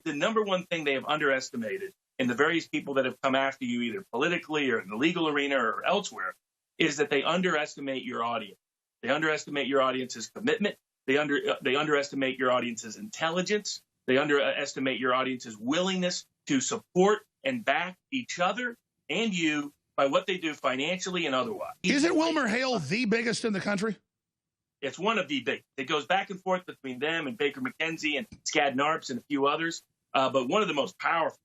the number one thing they have underestimated in the various people that have come after you, either politically or in the legal arena or elsewhere, is that they underestimate your audience. They underestimate your audience's commitment. They underestimate your audience's intelligence. They underestimate your audience's willingness to support and back each other and you by what they do financially and otherwise. Isn't WilmerHale the biggest in the country? It's one of the big. It goes back and forth between them and Baker McKenzie and Skadden Arps and a few others. But one of the most powerful,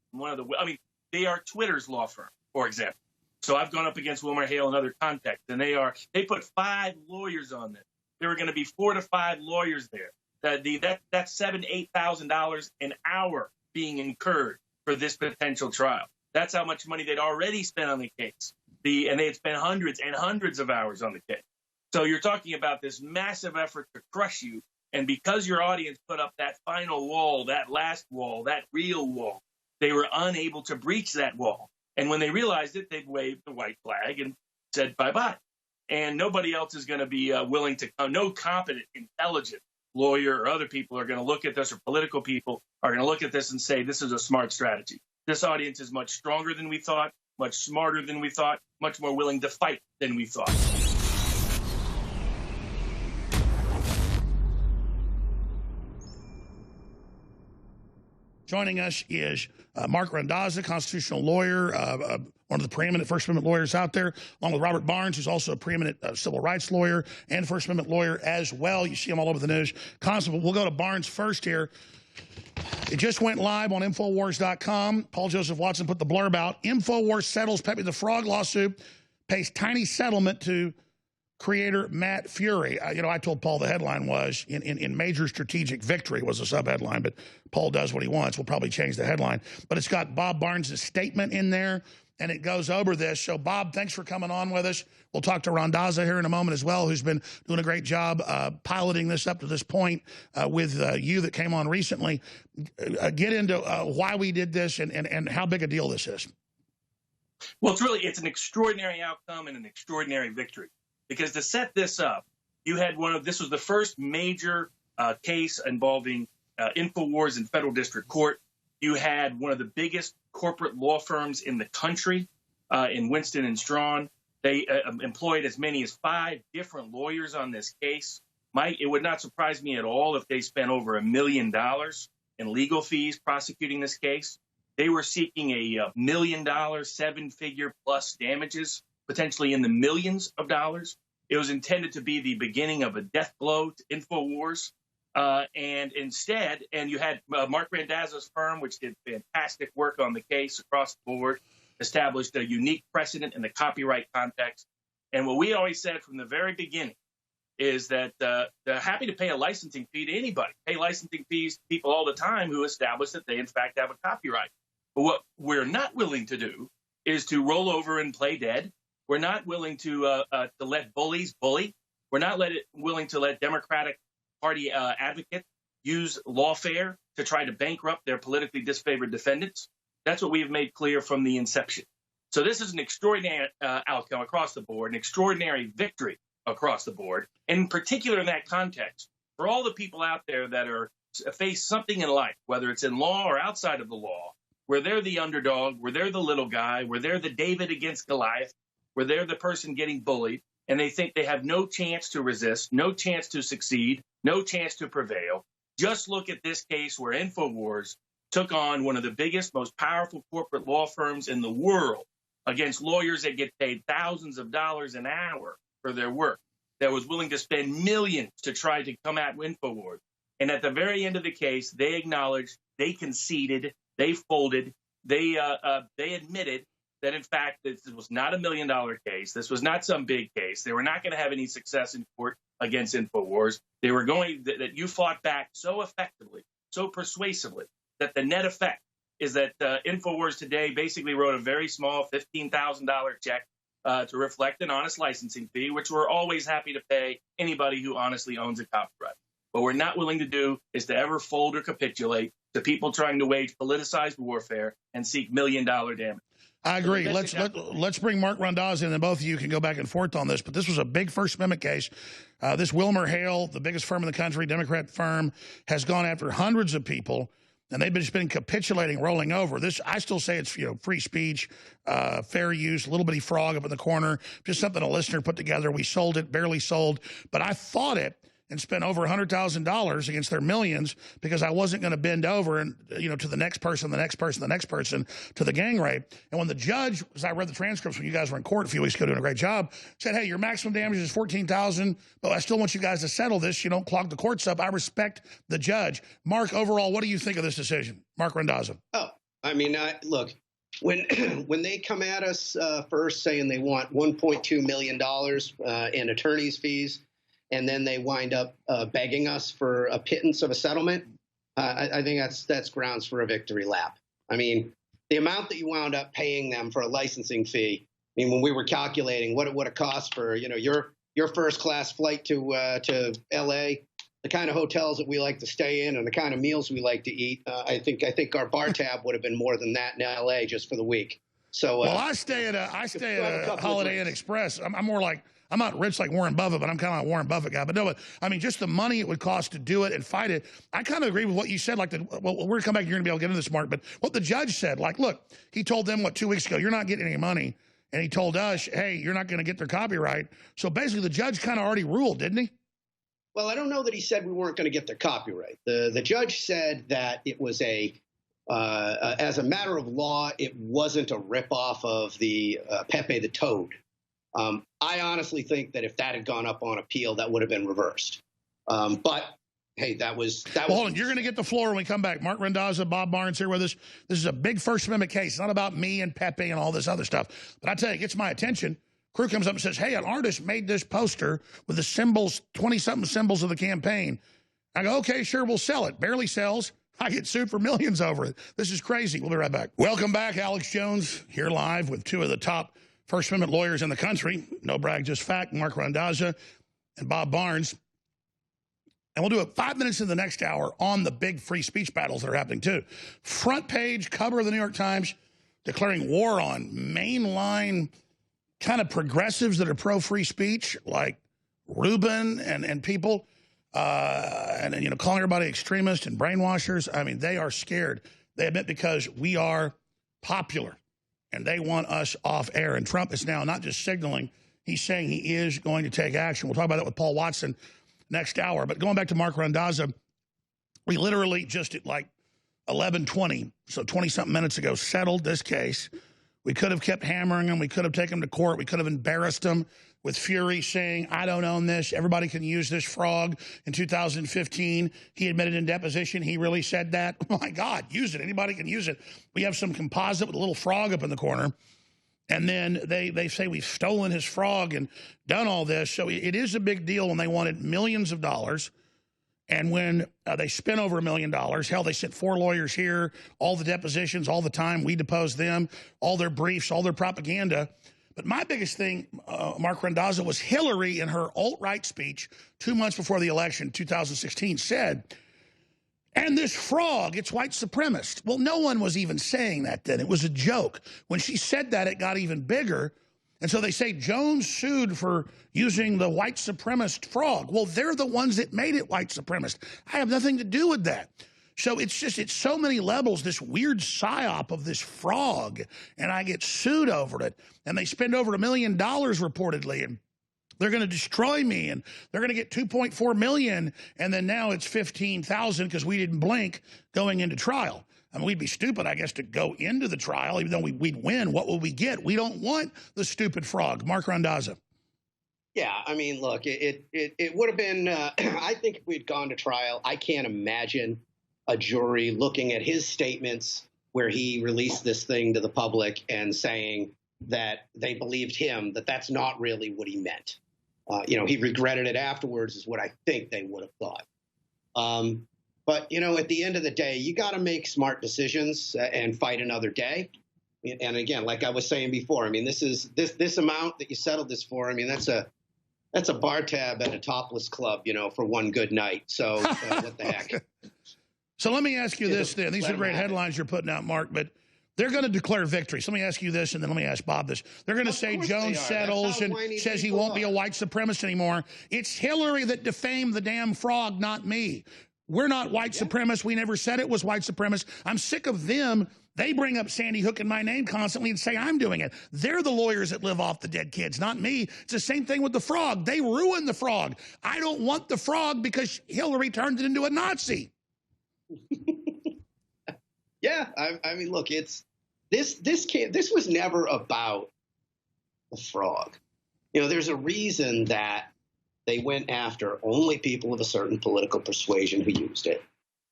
they are Twitter's law firm, for example. So I've gone up against WilmerHale in other contexts, and they put 5 lawyers on this. There were going to be 4 to 5 lawyers there. That's $7,000 to $8,000 an hour being incurred for this potential trial. That's how much money they'd already spent on the case. And they had spent hundreds and hundreds of hours on the case. So you're talking about this massive effort to crush you. And because your audience put up that final wall, that last wall, that real wall, they were unable to breach that wall. And when they realized it, they waved the white flag and said bye-bye. And nobody else is going to be willing to come. No competent, intelligent lawyer or other people are going to look at this, or political people are going to look at this and say, this is a smart strategy. This audience is much stronger than we thought, much smarter than we thought, much more willing to fight than we thought. Joining us is Mark Randazza, constitutional lawyer, one of the preeminent First Amendment lawyers out there, along with Robert Barnes, who's also a preeminent civil rights lawyer and First Amendment lawyer as well. You see him all over the news constantly. We'll go to Barnes first here. It just went live on Infowars.com. Paul Joseph Watson put the blurb out. Infowars settles Pepe the Frog lawsuit, pays tiny settlement to creator Matt Fury. I told Paul the headline was, in major strategic victory was a sub-headline, but Paul does what he wants. We'll probably change the headline. But it's got Bob Barnes' statement in there, and it goes over this. So, Bob, thanks for coming on with us. We'll talk to Randazza here in a moment as well, who's been doing a great job piloting this up to this point with you that came on recently. Get into why we did this and how big a deal this is. Well, it's an extraordinary outcome and an extraordinary victory. Because to set this up, this was the first major case involving Infowars in federal district court. You had one of the biggest corporate law firms in the country in Winston and Strawn. They employed as many as 5 different lawyers on this case. It would not surprise me at all if they spent over $1 million in legal fees prosecuting this case. They were seeking a $1 million, 7-figure plus damages, potentially in the millions of dollars. It was intended to be the beginning of a death blow to Infowars. And you had Mark Randazza's firm, which did fantastic work on the case across the board, established a unique precedent in the copyright context. And what we always said from the very beginning is that they're happy to pay a licensing fee to anybody, pay licensing fees to people all the time who establish that they, in fact, have a copyright. But what we're not willing to do is to roll over and play dead. We're not willing to let bullies bully. We're not willing to let Democratic Party advocates use lawfare to try to bankrupt their politically disfavored defendants. That's what we have made clear from the inception. So this is an extraordinary outcome across the board, an extraordinary victory across the board. And in particular in that context, for all the people out there that face something in life, whether it's in law or outside of the law, where they're the underdog, where they're the little guy, where they're the David against Goliath, where they're the person getting bullied, and they think they have no chance to resist, no chance to succeed, no chance to prevail. Just look at this case where Infowars took on one of the biggest, most powerful corporate law firms in the world against lawyers that get paid thousands of dollars an hour for their work, that was willing to spend millions to try to come at Infowars. And at the very end of the case, they acknowledged, they conceded, they folded, they admitted that, in fact, this was not $1 million case. This was not some big case. They were not going to have any success in court against Infowars. They were that you fought back so effectively, so persuasively, that the net effect is that Infowars today basically wrote a very small $15,000 check to reflect an honest licensing fee, which we're always happy to pay anybody who honestly owns a copyright. What we're not willing to do is to ever fold or capitulate to people trying to wage politicized warfare and seek $1 million damage. I agree. Let's bring Mark Randazza in, and both of you can go back and forth on this. But this was a big First Amendment case. This WilmerHale, the biggest firm in the country, Democrat firm, has gone after hundreds of people and they've just been capitulating, rolling over. This, I still say it's, free speech, fair use, little bitty frog up in the corner, just something a listener put together. We sold it, barely sold, but I fought it and spent over $100,000 against their millions because I wasn't going to bend over and, to the next person, the next person, the next person, to the gang rape. And when the judge, as I read the transcripts when you guys were in court a few weeks ago doing a great job, said, hey, your maximum damage is $14,000, but I still want you guys to settle this. You don't clog the courts up. I respect the judge. Mark, overall, what do you think of this decision? Mark Randazza. Oh, I mean, look, when they come at us first saying they want $1.2 million in attorney's fees, and then they wind up begging us for a pittance of a settlement, I think that's grounds for a victory lap. I mean, the amount that you wound up paying them for a licensing fee, I mean, when we were calculating what it would have cost for, your first-class flight to L.A., the kind of hotels that we like to stay in and the kind of meals we like to eat, I think our bar tab would have been more than that in L.A. just for the week. So, well, I stay at a Holiday Inn Express. I'm more like, I'm not rich like Warren Buffett, but I'm kind of like a Warren Buffett guy. But no, I mean, just the money it would cost to do it and fight it. I kind of agree with what you said. Well, we're going to come back. You're going to be able to get into this, Mark. But what the judge said, look, he told them, 2 weeks ago, you're not getting any money. And he told us, hey, you're not going to get their copyright. So basically, the judge kind of already ruled, didn't he? Well, I don't know that he said we weren't going to get their copyright. The judge said that it was as a matter of law, it wasn't a ripoff of the Pepe the Toad. I honestly think that if that had gone up on appeal, that would have been reversed. But hey, that was. Hold on, you're going to get the floor when we come back. Mark Randazza, Bob Barnes here with us. This is a big First Amendment case. It's not about me and Pepe and all this other stuff. But I tell you, it gets my attention. Crew comes up and says, hey, an artist made this poster with the symbols, 20-something symbols of the campaign. I go, okay, sure, we'll sell it. Barely sells. I get sued for millions over it. This is crazy. We'll be right back. Welcome back. Alex Jones here live with two of the top First Amendment lawyers in the country. No brag, just fact. Mark Randazza and Bob Barnes. And we'll do it 5 minutes in the next hour on the big free speech battles that are happening, too. Front page, cover of the New York Times, declaring war on mainline kind of progressives that are pro-free speech, like Rubin and people, and calling everybody extremists and brainwashers. I mean, they are scared. They admit because we are popular, and they want us off air. And Trump is now not just signaling, he's saying he is going to take action. We'll talk about that with Paul Watson next hour. But going back to Mark Randazza, we literally just at like 11:20, so 20-something minutes ago, settled this case. We could have kept hammering him. We could have taken him to court. We could have embarrassed him with fury, saying, I don't own this. Everybody can use this frog. In 2015, he admitted in deposition he really said that. Oh, my God, use it. Anybody can use it. We have some composite with a little frog up in the corner. And then they say we've stolen his frog and done all this. So it is a big deal when they wanted millions of dollars. And when they spent over $1 million, hell, they sent 4 lawyers here, all the depositions, all the time. We deposed them, all their briefs, all their propaganda. But my biggest thing, Mark Randazza, was Hillary in her alt-right speech 2 months before the election, 2016, said, and this frog, it's white supremacist. Well, no one was even saying that then. It was a joke. When she said that, it got even bigger. And so they say Jones sued for using the white supremacist frog. Well, they're the ones that made it white supremacist. I have nothing to do with that. So it's so many levels, this weird psyop of this frog, and I get sued over it. And they spend over $1 million reportedly, and they're going to destroy me, and they're going to get $2.4 million, and then now it's $15,000 because we didn't blink going into trial. I mean, we'd be stupid, I guess, to go into the trial, even though we'd win. What will we get? We don't want the stupid frog. Mark Randazza. Yeah, I mean, look, it would have been, I think if we'd gone to trial, I can't imagine a jury looking at his statements where he released this thing to the public and saying that they believed him, that that's not really what he meant. He regretted it afterwards is what I think they would have thought. But, at the end of the day, you got to make smart decisions and fight another day. And again, like I was saying before, I mean, this amount that you settled this for. I mean, that's a bar tab at a topless club, for one good night. So what the heck? So let me ask you this then. These are great headlines you're putting out, Mark, but they're going to declare victory. So let me ask you this, and then let me ask Bob this. They're going to say Jones settles and says he won't be a white supremacist anymore. It's Hillary that defamed the damn frog, not me. We're not white supremacists. We never said it was white supremacists. I'm sick of them. They bring up Sandy Hook in my name constantly and say I'm doing it. They're the lawyers that live off the dead kids, not me. It's the same thing with the frog. They ruined the frog. I don't want the frog because Hillary turned it into a Nazi. Yeah, I mean, look, it's this was never about the frog. You know, there's a reason that they went after only people of a certain political persuasion who used it.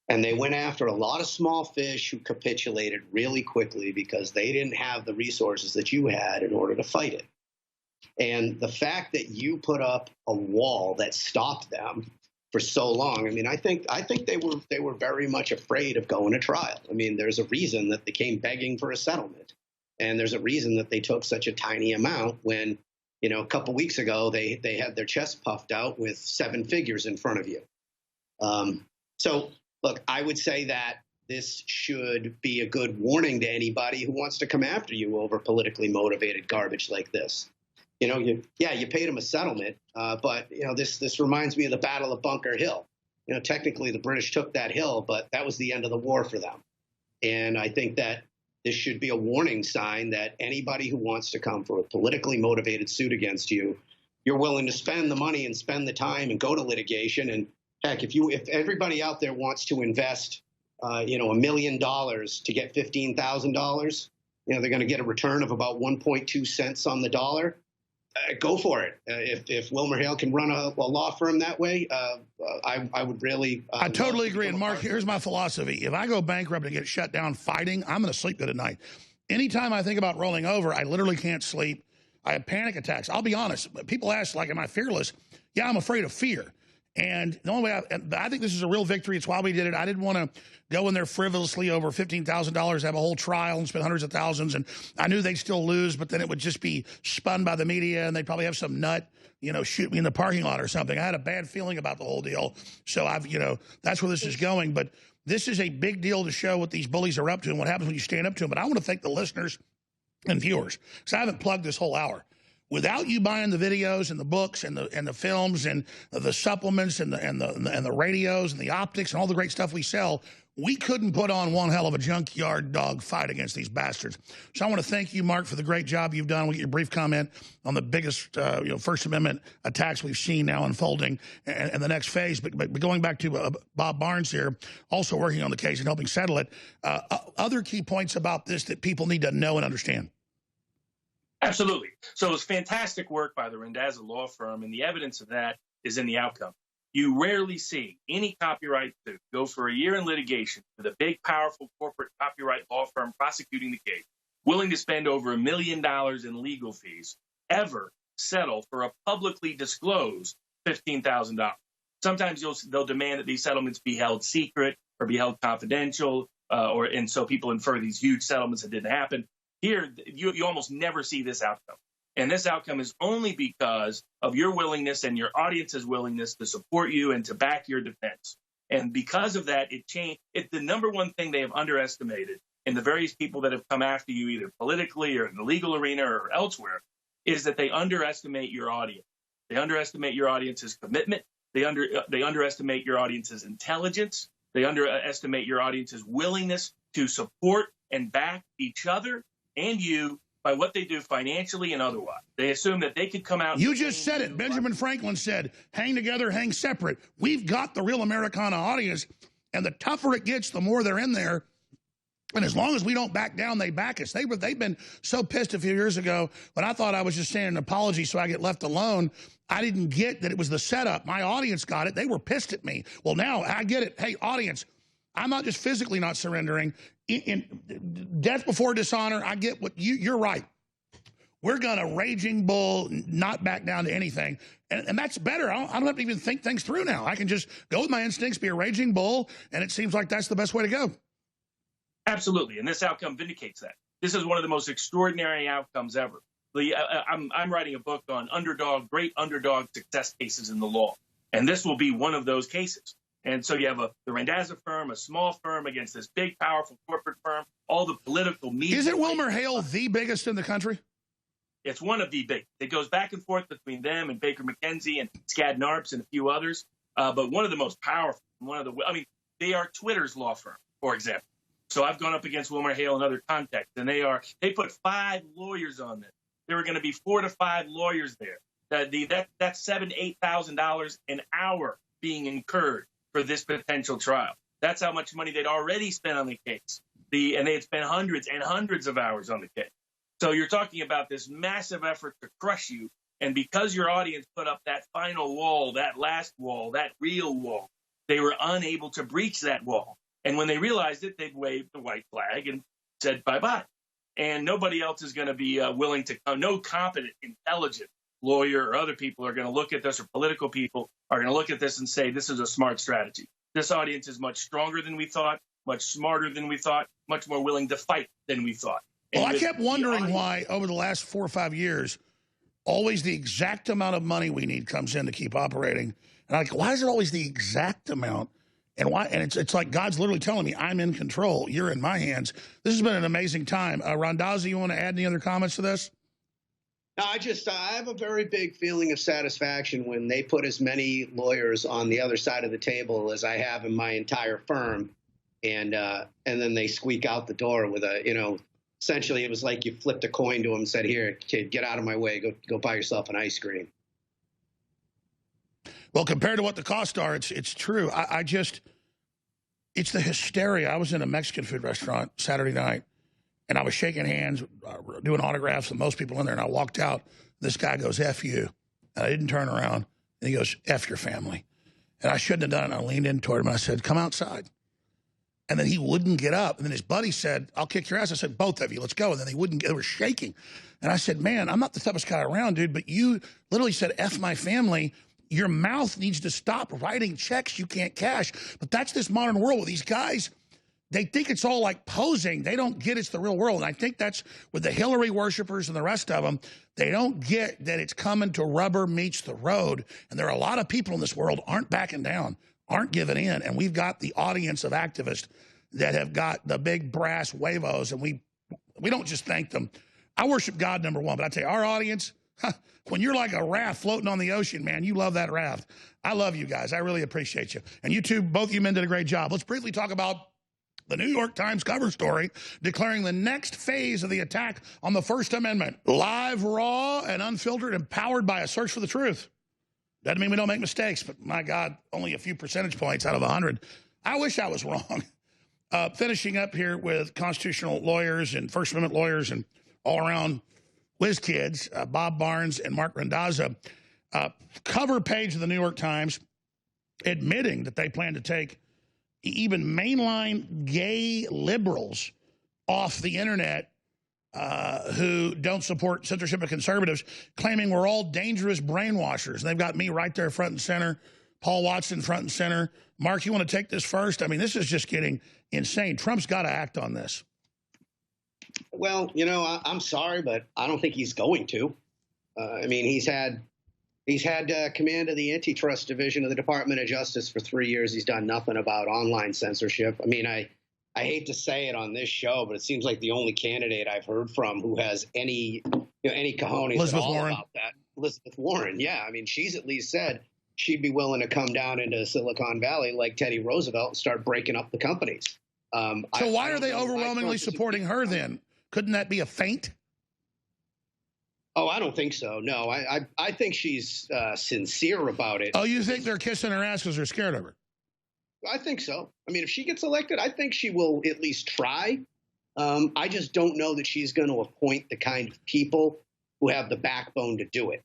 And they went after a lot of small fish who capitulated really quickly because they didn't have the resources that you had in order to fight it. And the fact that you put up a wall that stopped them for so long, I mean, I think they were very much afraid of going to trial. I mean, there's a reason that they came begging for a settlement. And there's a reason that they took such a tiny amount when, you know, a couple weeks ago, they had their chest puffed out with 7 figures in front of you. So, look, I would say that this should be a good warning to anybody who wants to come after you over politically motivated garbage like this. You know, you paid them a settlement, but, you know, this reminds me of the Battle of Bunker Hill. You know, technically the British took that hill, but that was the end of the war for them. And I think that this should be a warning sign that anybody who wants to come for a politically motivated suit against you, you're willing to spend the money and spend the time and go to litigation. And heck, if everybody out there wants to invest, you know, $1 million to get $15,000, you know, they're going to get a return of about 1.2 cents on the dollar. Go for it. If Wilmer Hale can run a law firm that way, I would really. I totally agree. And Mark, here's my philosophy. If I go bankrupt and get shut down fighting, I'm going to sleep good at night. Anytime I think about rolling over, I literally can't sleep. I have panic attacks. I'll be honest. People ask, like, am I fearless? Yeah, I'm afraid of fear. And the only way I think this is a real victory. It's why we did it. I didn't want to go in there frivolously over $15,000, have a whole trial and spend hundreds of thousands. And I knew they'd still lose, but then it would just be spun by the media and they'd probably have some nut, you know, shoot me in the parking lot or something. I had a bad feeling about the whole deal. So you know, that's where this is going. But this is a big deal to show what these bullies are up to and what happens when you stand up to them. But I want to thank the listeners and viewers because I haven't plugged this whole hour. Without you buying the videos and the books and the films and the supplements and the radios and the optics and all the great stuff we sell, we couldn't put on one hell of a junkyard dog fight against these bastards. So I want to thank you, Mark, for the great job you've done. We'll get your brief comment on the biggest you know, First Amendment attacks we've seen now unfolding and the next phase. But going back to Bob Barnes here, also working on the case and helping settle it, other key points about this that people need to know and understand. Absolutely. So it was fantastic work by the Randazza law firm, and the evidence of that is in the outcome. You rarely see any copyright suit go for a year in litigation with a big, powerful corporate copyright law firm prosecuting the case, willing to spend over $1 million in legal fees, ever settle for a publicly disclosed $15,000. Sometimes they'll demand that these settlements be held secret or be held confidential, and so people infer these huge settlements that didn't happen. Here, you almost never see this outcome. And this outcome is only because of your willingness and your audience's willingness to support you and to back your defense. And because of that, the number one thing they have underestimated in the various people that have come after you, either politically or in the legal arena or elsewhere, is that they underestimate your audience. They underestimate your audience's commitment. They underestimate your audience's intelligence. They underestimate your audience's willingness to support and back each other and you by what they do financially and otherwise. They assume that they could come out. You just said it. Benjamin Franklin said, hang together, hang separate. We've got the real Americana audience, and the tougher it gets, the more they're in there. And as long as we don't back down, they back us. They've been so pissed a few years ago when I thought I was just saying an apology so I get left alone. I didn't get that it was the setup. My audience got it. They were pissed at me. Well, now I get it. Hey, audience, I'm not just physically not surrendering. In death before dishonor, I get what you're right. We're going to raging bull, not back down to anything. And that's better. I don't have to even think things through now. I can just go with my instincts, be a raging bull, and it seems like that's the best way to go. Absolutely. And this outcome vindicates that. This is one of the most extraordinary outcomes ever. I'm writing a book on great underdog success cases in the law. And this will be one of those cases. And so you have the Randazza firm, a small firm against this big, powerful corporate firm, all the political media. Isn't Wilmer Hale the biggest in the country? It's one of the big. It goes back and forth between them and Baker McKenzie and Skadden Arps and a few others. But one of the most powerful one of the, I mean, they are Twitter's law firm, for example. So I've gone up against Wilmer Hale in other contexts, and they put 5 lawyers on this. There were going to be 4 to 5 lawyers there. That's $7,000 to $8,000 an hour being incurred for this potential trial. That's how much money they'd already spent on the case. And they had spent hundreds and hundreds of hours on the case. So you're talking about this massive effort to crush you. And because your audience put up that final wall, that last wall, that real wall, they were unable to breach that wall. And when they realized it, they'd waved the white flag and said bye-bye. And nobody else is going to be willing to come. No competent, intelligent lawyer or other people are going to look at this, or political people are going to look at this and say, this is a smart strategy. This audience is much stronger than we thought, much smarter than we thought, much more willing to fight than we thought. Well, I kept wondering why over the last 4 or 5 years, always the exact amount of money we need comes in to keep operating. And I'm like, why is it always the exact amount? And why? And it's like God's literally telling me, I'm in control. You're in my hands. This has been an amazing time. Randazza, you want to add any other comments to this? No, I have a very big feeling of satisfaction when they put as many lawyers on the other side of the table as I have in my entire firm. And then they squeak out the door with essentially it was like you flipped a coin to them and said, here, kid, get out of my way. Go buy yourself an ice cream. Well, compared to what the costs are, it's true. It's the hysteria. I was in a Mexican food restaurant Saturday night, and I was shaking hands, doing autographs with most people in there, and I walked out. This guy goes, F you. And I didn't turn around, and he goes, F your family. And I shouldn't have done it. I leaned in toward him, and I said, come outside. And then he wouldn't get up. And then his buddy said, I'll kick your ass. I said, both of you, let's go. And then they wouldn't get, they were shaking. And I said, man, I'm not the toughest guy around, dude, but you literally said, F my family. Your mouth needs to stop writing checks you can't cash. But that's this modern world where these guys, they think it's all like posing. They don't get it's the real world. And I think that's with the Hillary worshipers and the rest of them. They don't get that it's coming to rubber meets the road. And there are a lot of people in this world aren't backing down, aren't giving in. And we've got the audience of activists that have got the big brass huevos. And we don't just thank them. I worship God, number one. But I tell you, our audience, when you're like a raft floating on the ocean, man, you love that raft. I love you guys. I really appreciate you. And you two, both of you men did a great job. Let's briefly talk about the New York Times cover story declaring the next phase of the attack on the First Amendment. Live, raw, and unfiltered, and powered by a search for the truth. Doesn't mean we don't make mistakes, but my God, only a few percentage points out of 100. I wish I was wrong. Finishing up here with constitutional lawyers and First Amendment lawyers and all-around whiz kids, Bob Barnes and Mark Randazza, cover page of the New York Times admitting that they plan to take even mainline gay liberals off the internet who don't support censorship of conservatives, claiming we're all dangerous brainwashers. And they've got me right there front and center, Paul Watson front and center. Mark, you want to take this first? I mean, this is just getting insane. Trump's got to act on this. Well, I'm sorry, but I don't think he's going to. I mean, he's had command of the antitrust division of the Department of Justice for 3 years. He's done nothing about online censorship. I mean, I hate to say it on this show, but it seems like the only candidate I've heard from who has any cojones Elizabeth at all Warren. about that. Elizabeth Warren, yeah. I mean, she's at least said she'd be willing to come down into Silicon Valley like Teddy Roosevelt and start breaking up the companies. So why are they overwhelmingly supporting her then? Couldn't that be a feint? Oh, I don't think so. No, I think she's sincere about it. Oh, you think they're kissing her ass because they're scared of her? I think so. I mean, if she gets elected, I think she will at least try. I just don't know that she's going to appoint the kind of people who have the backbone to do it.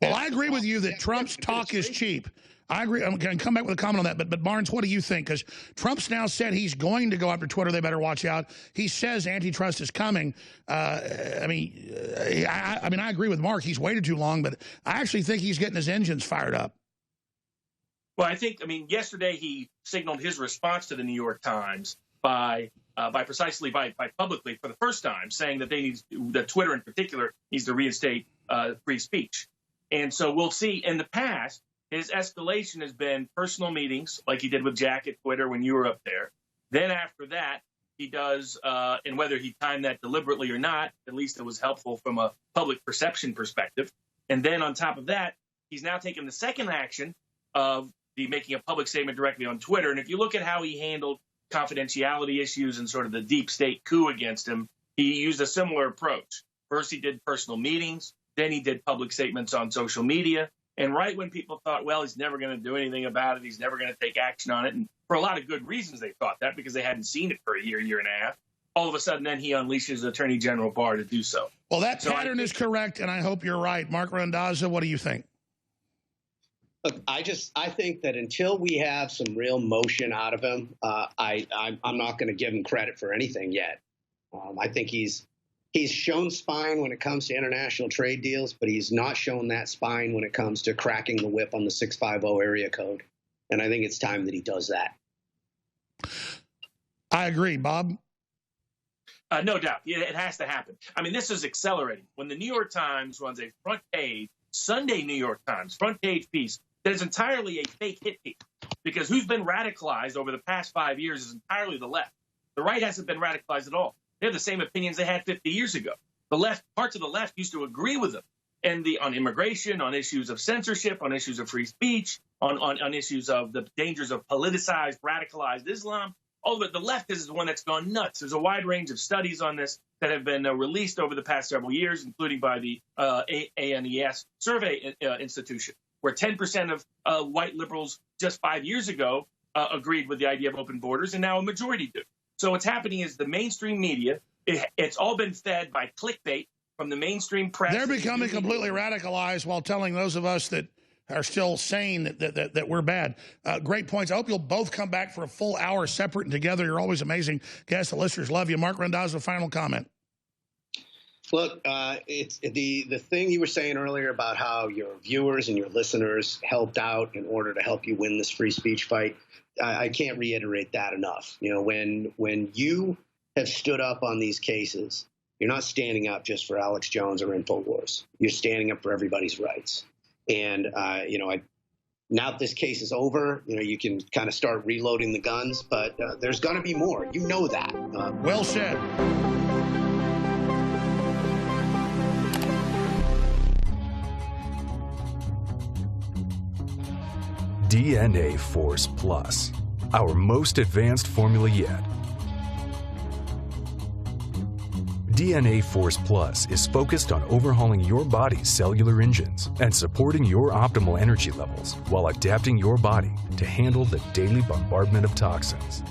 Well, I agree with you that Trump's talk is cheap. I agree. I'm going to come back with a comment on that. But Barnes, what do you think? Because Trump's now said he's going to go after Twitter. They better watch out. He says antitrust is coming. I agree with Mark. He's waited too long, but I actually think he's getting his engines fired up. Well, yesterday he signaled his response to the New York Times by publicly for the first time saying that Twitter in particular needs to reinstate free speech. And so we'll see. In the past, his escalation has been personal meetings, like he did with Jack at Twitter when you were up there. Then after that, he does, and whether he timed that deliberately or not, at least it was helpful from a public perception perspective. And then on top of that, he's now taken the second action of be making a public statement directly on Twitter. And if you look at how he handled confidentiality issues and sort of the deep state coup against him, he used a similar approach. First, he did personal meetings. Then he did public statements on social media. And right when people thought, well, he's never going to do anything about it, he's never going to take action on it, and for a lot of good reasons they thought that, because they hadn't seen it for a year and a half, all of a sudden then he unleashes Attorney General Barr to do so. Well, that pattern is correct, and I hope you're right. Mark Randazza, what do you think? Look, I think that until we have some real motion out of him, I'm not going to give him credit for anything yet. I think he's shown spine when it comes to international trade deals, but he's not shown that spine when it comes to cracking the whip on the 650 area code. And I think it's time that he does that. I agree. Bob? No doubt. It has to happen. I mean, this is accelerating. When the New York Times runs a front page, Sunday New York Times, front page piece that is entirely a fake hit piece, because who's been radicalized over the past 5 years is entirely the left. The right hasn't been radicalized at all. They have the same opinions they had 50 years ago. The left, parts of the left used to agree with them, and on immigration, on issues of censorship, on issues of free speech, on issues of the dangers of politicized, radicalized Islam. All of it, the left is the one that's gone nuts. There's a wide range of studies on this that have been released over the past several years, including by the ANES Survey Institution, where 10% of white liberals just 5 years ago agreed with the idea of open borders, and now a majority do. So what's happening is the mainstream media, it's all been fed by clickbait from the mainstream press. They're becoming completely radicalized while telling those of us that are still sane that we're bad. Great points. I hope you'll both come back for a full hour separate and together. You're always amazing guests. The listeners love you. Mark Randazza, final comment. Look, it's the thing you were saying earlier about how your viewers and your listeners helped out in order to help you win this free speech fight. I can't reiterate that enough. You know, when you have stood up on these cases, you're not standing up just for Alex Jones or InfoWars. You're standing up for everybody's rights. And, now that this case is over, you can kind of start reloading the guns, but there's going to be more. You know that. Well said. DNA Force Plus, our most advanced formula yet. DNA Force Plus is focused on overhauling your body's cellular engines and supporting your optimal energy levels while adapting your body to handle the daily bombardment of toxins.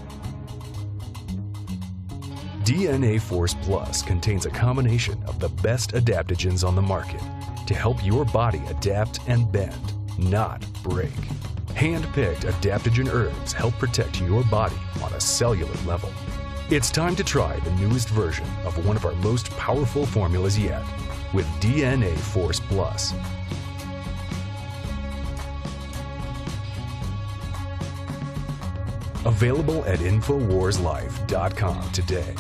DNA Force Plus contains a combination of the best adaptogens on the market to help your body adapt and bend, not break. Hand-picked adaptogen herbs help protect your body on a cellular level. It's time to try the newest version of one of our most powerful formulas yet with DNA Force Plus. Available at InfoWarsLife.com today.